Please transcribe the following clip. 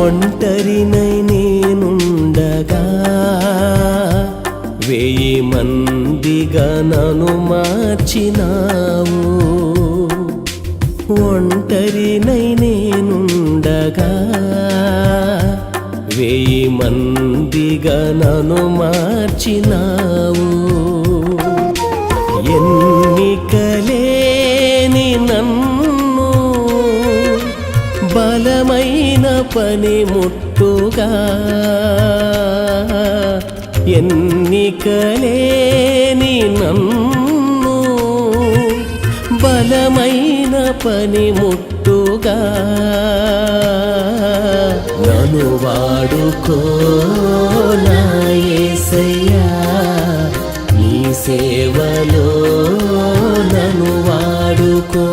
ఒంటరినై నేనుండగా 1000 మందిగా నన్ను మార్చినావు. ఒంటరినై నేనుండగా 1000 మందిగా నన్ను మార్చినావు. ఎన్నికలేని నన్ను బలమైన పనిముట్టుగా, ఎన్నికలేని నన్ను బలమైన పనిముట్టుగా నన్ను వాడుకో నా యేసయ్యా. నీ సేవలో నన్ను వాడుకో.